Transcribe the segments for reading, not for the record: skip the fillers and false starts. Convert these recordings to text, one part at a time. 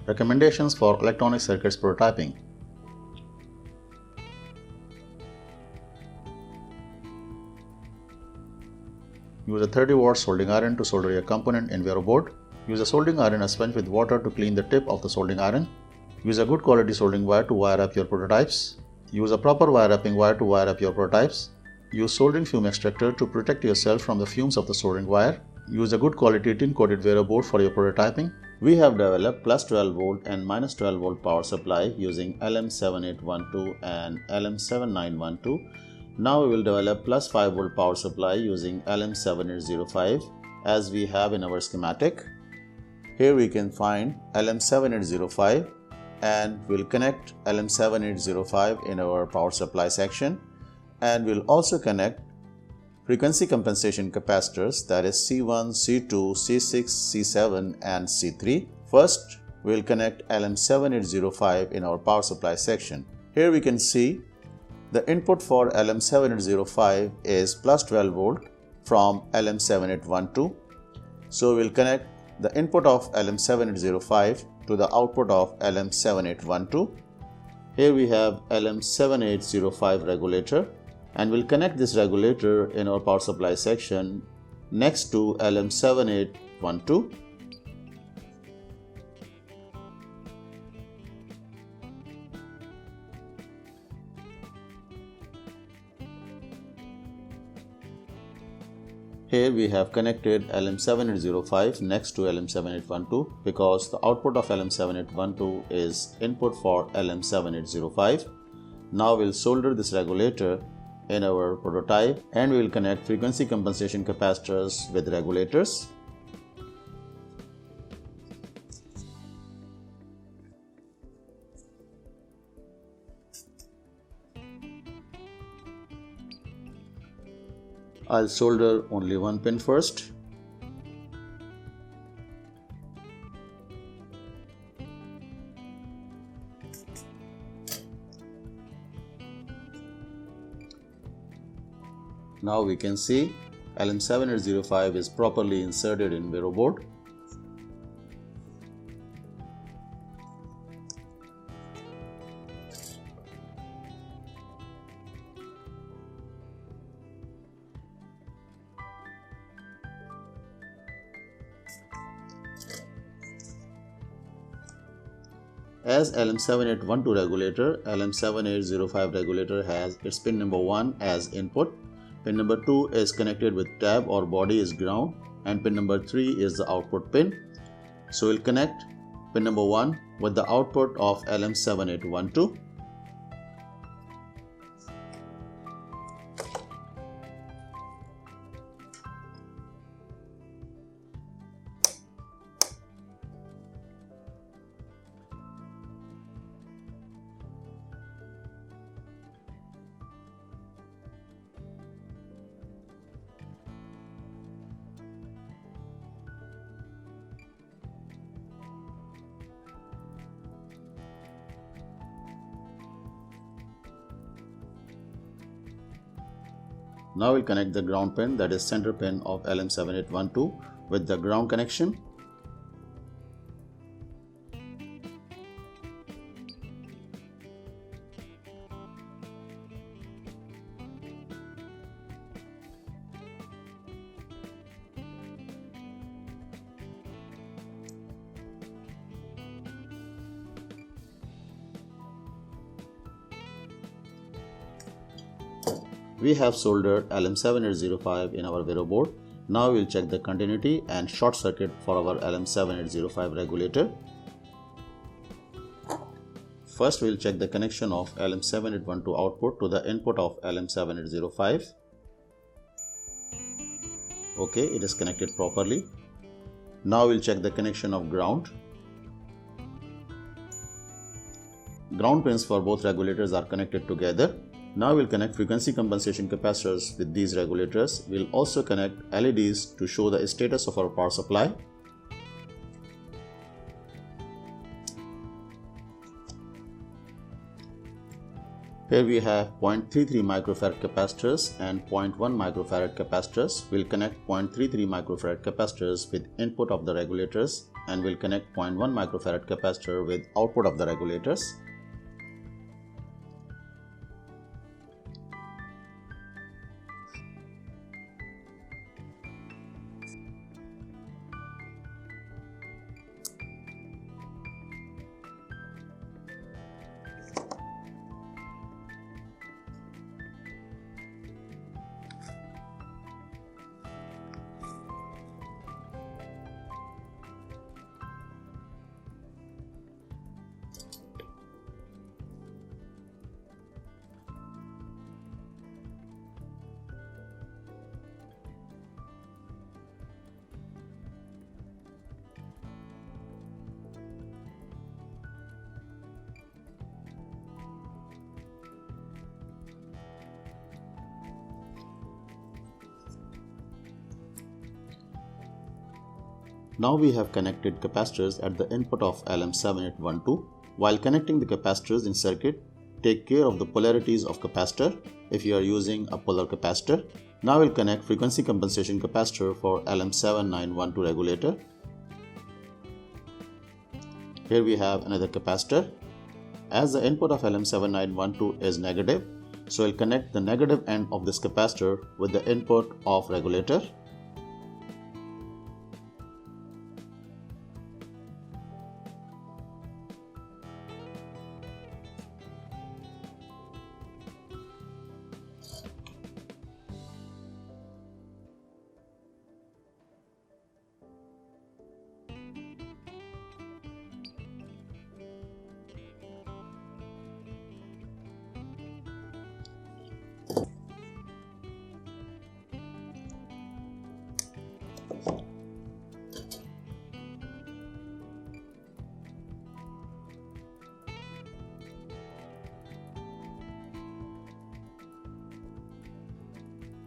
Recommendations for electronic circuits prototyping. Use a 30-watt soldering iron to solder your component in Vero board. Use a soldering iron and sponge with water to clean the tip of the soldering iron. Use a good quality soldering wire to wire up your prototypes. Use a proper wire wrapping wire to wire up your prototypes. Use soldering fume extractor to protect yourself from the fumes of the soldering wire. Use a good quality tin coated Vero board for your prototyping. We have developed plus 12 volt and minus 12 volt power supply using LM7812 and LM7912. Now we will develop plus 5 volt power supply using LM7805 as we have in our schematic. Here we can find LM7805 and we'll connect LM7805 in our power supply section, and we'll also connect frequency compensation capacitors, that is C1, C2, C6, C7 and C3. First, we'll connect LM7805 in our power supply section. Here we can see the input for LM7805 is plus 12 volt from LM7812. So we'll connect the input of LM7805 to the output of LM7812. Here we have LM7805 regulator, and we'll connect this regulator in our power supply section next to LM7812. Here we have connected LM7805 next to LM7812 because the output of LM7812 is input for LM7805. Now we'll solder this regulator in our prototype and we will connect frequency compensation capacitors with regulators. I'll solder only one pin first. Now we can see LM7805 is properly inserted in Vero board. As LM7812 regulator, LM7805 regulator has its pin number 1 as input, pin number 2 is connected with tab or body is ground, and pin number 3 is the output pin. So we'll connect pin number 1 with the output of LM7812. Now we'll connect the ground pin, that is center pin of LM7812 with the ground connection. We have soldered LM7805 in our Vero board. Now we'll check the continuity and short circuit for our LM7805 regulator. First we'll check the connection of LM7812 output to the input of LM7805. Okay, it is connected properly. Now we'll check the connection of ground. Ground pins for both regulators are connected together. Now we'll connect frequency compensation capacitors with these regulators. We'll also connect LEDs to show the status of our power supply. Here we have 0.33 microfarad capacitors and 0.1 microfarad capacitors. We'll connect 0.33 microfarad capacitors with input of the regulators and we'll connect 0.1 microfarad capacitor with output of the regulators. Now we have connected capacitors at the input of LM7812. While connecting the capacitors in circuit, take care of the polarities of capacitor if you are using a polar capacitor. Now we'll connect frequency compensation capacitor for LM7912 regulator. Here we have another capacitor. As the input of LM7912 is negative, so we'll connect the negative end of this capacitor with the input of regulator.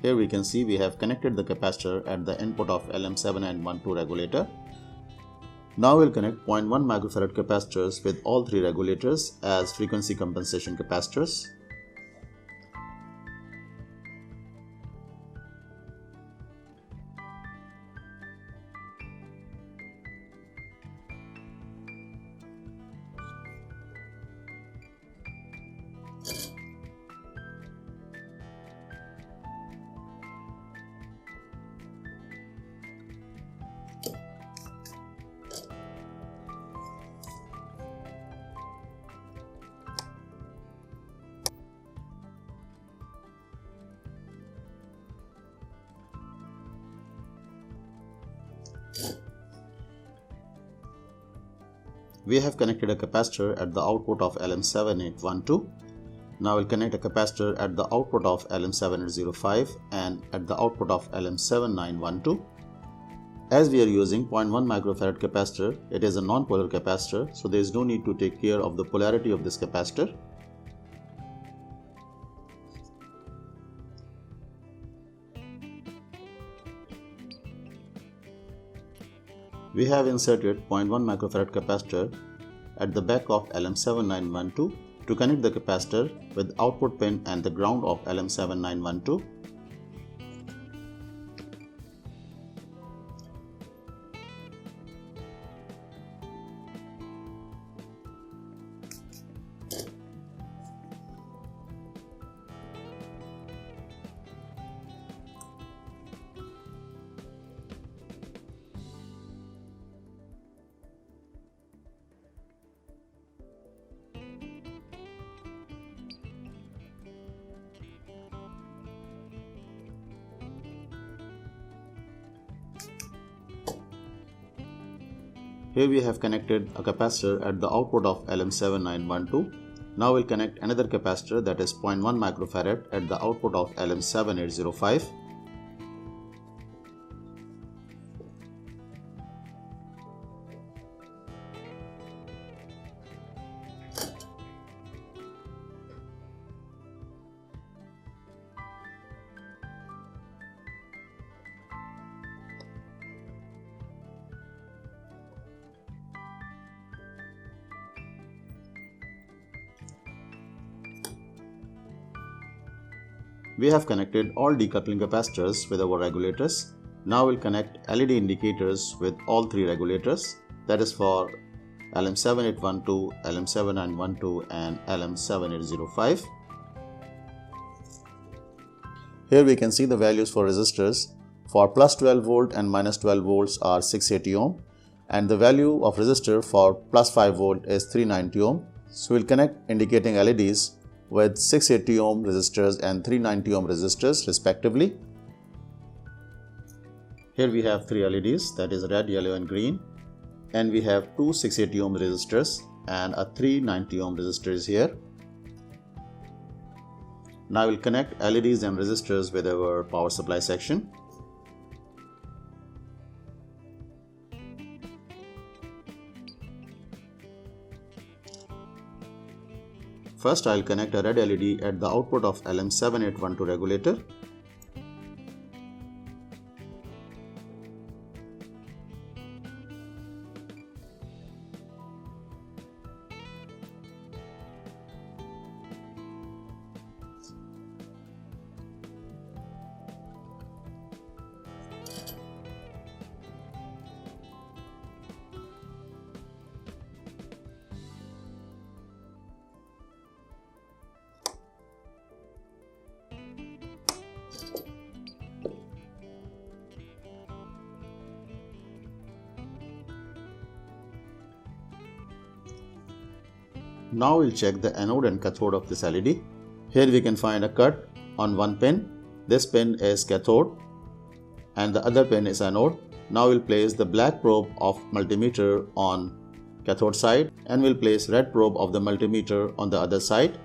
Here we can see we have connected the capacitor at the input of LM7912 regulator. Now we'll connect 0.1 microfarad capacitors with all three regulators as frequency compensation capacitors. We have connected a capacitor at the output of LM7812. Now we'll connect a capacitor at the output of LM7805 and at the output of LM7912. As we are using 0.1 microfarad capacitor, it is a non-polar capacitor, so there is no need to take care of the polarity of this capacitor. We have inserted 0.1 microfarad capacitor at the back of LM7912 to connect the capacitor with output pin and the ground of LM7912. Here we have connected a capacitor at the output of LM7912. Now we'll connect another capacitor, that is 0.1 microfarad, at the output of LM7805. We have connected all decoupling capacitors with our regulators. Now we'll connect LED indicators with all three regulators. that is for LM7812, LM7912 and LM7805. Here we can see the values for resistors. For plus 12 volt and minus 12 volts are 680 ohm, and the value of resistor for plus 5 volt is 390 ohm. So we'll connect indicating LEDs with 680 ohm resistors and 390 ohm resistors respectively. Here we have 3 LEDs, that is red, yellow and green, and we have two 680 ohm resistors and a 390 ohm resistor is here. Now we'll connect LEDs and resistors with our power supply section. First, I'll connect a red LED at the output of LM7812 regulator. Now we'll check the anode and cathode of this LED. Here we can find a cut on one pin. This pin is cathode and the other pin is anode. Now we'll place the black probe of multimeter on cathode side and we'll place red probe of the multimeter on the other side.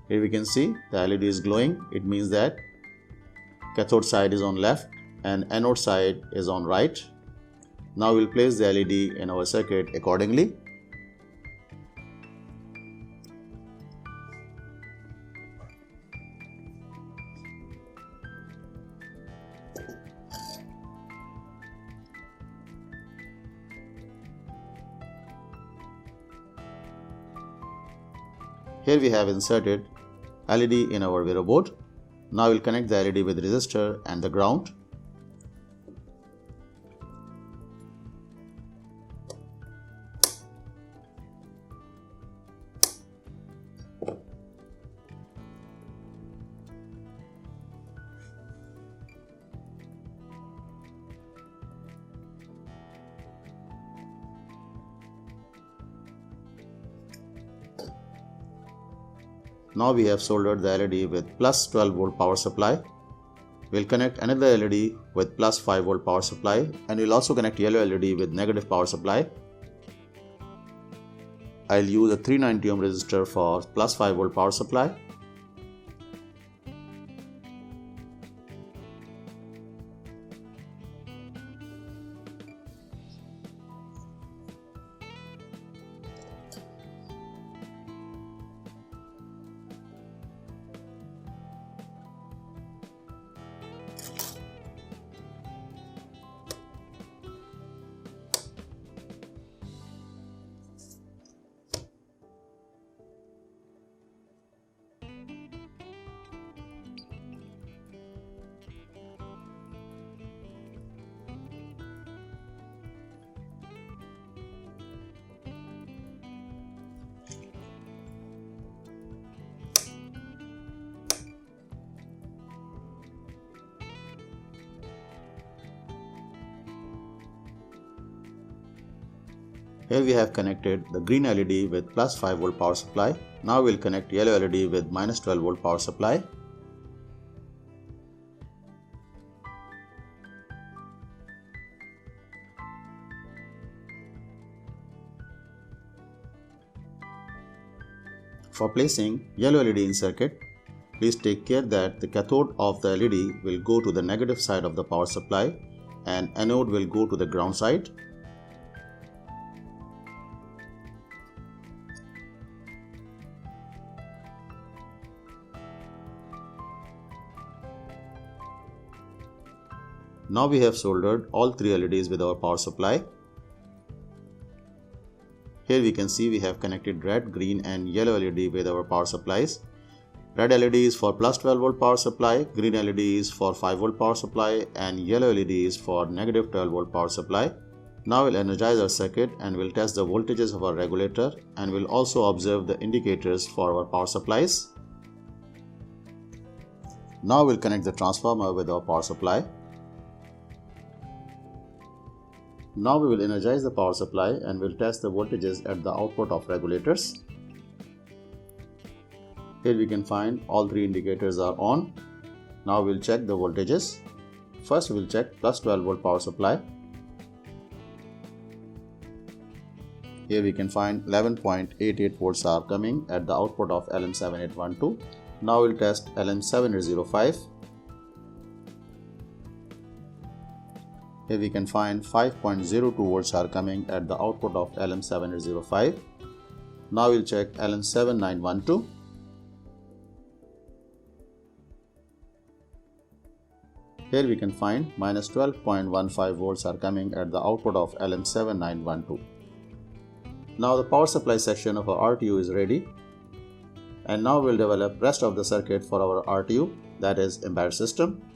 Here we can see the LED is glowing. It means that cathode side is on left and anode side is on right. Now we'll place the LED in our circuit accordingly. Here we have inserted LED in our Vero board. Now we'll connect the LED with resistor and the ground. Now we have soldered the LED with plus 12 volt power supply. We'll connect another LED with plus 5 volt power supply and we'll also connect yellow LED with negative power supply. I'll use a 390 ohm resistor for plus 5 volt power supply. Here we have connected the green LED with plus 5 volt power supply. Now we'll connect yellow LED with minus 12 volt power supply. For placing yellow LED in circuit, please take care that the cathode of the LED will go to the negative side of the power supply and anode will go to the ground side. Now we have soldered all three LEDs with our power supply. Here we can see we have connected red, green and yellow LED with our power supplies. Red LED is for plus 12 volt power supply, green LED is for 5 volt power supply, and yellow LED is for negative 12 volt power supply. Now we'll energize our circuit and we'll test the voltages of our regulator, and we'll also observe the indicators for our power supplies. Now we'll connect the transformer with our power supply. Now we will energize the power supply and we'll test the voltages at the output of regulators. Here we can find all three indicators are on. Now we'll check the voltages. First we'll check plus 12 volt power supply. Here we can find 11.88 volts are coming at the output of LM7812. Now we'll test LM7805. Here we can find 5.02 volts are coming at the output of LM7805. Now we'll check LM7912. Here we can find minus 12.15 volts are coming at the output of LM7912. Now the power supply section of our RTU is ready. And now we'll develop rest of the circuit for our RTU, that is embedded system.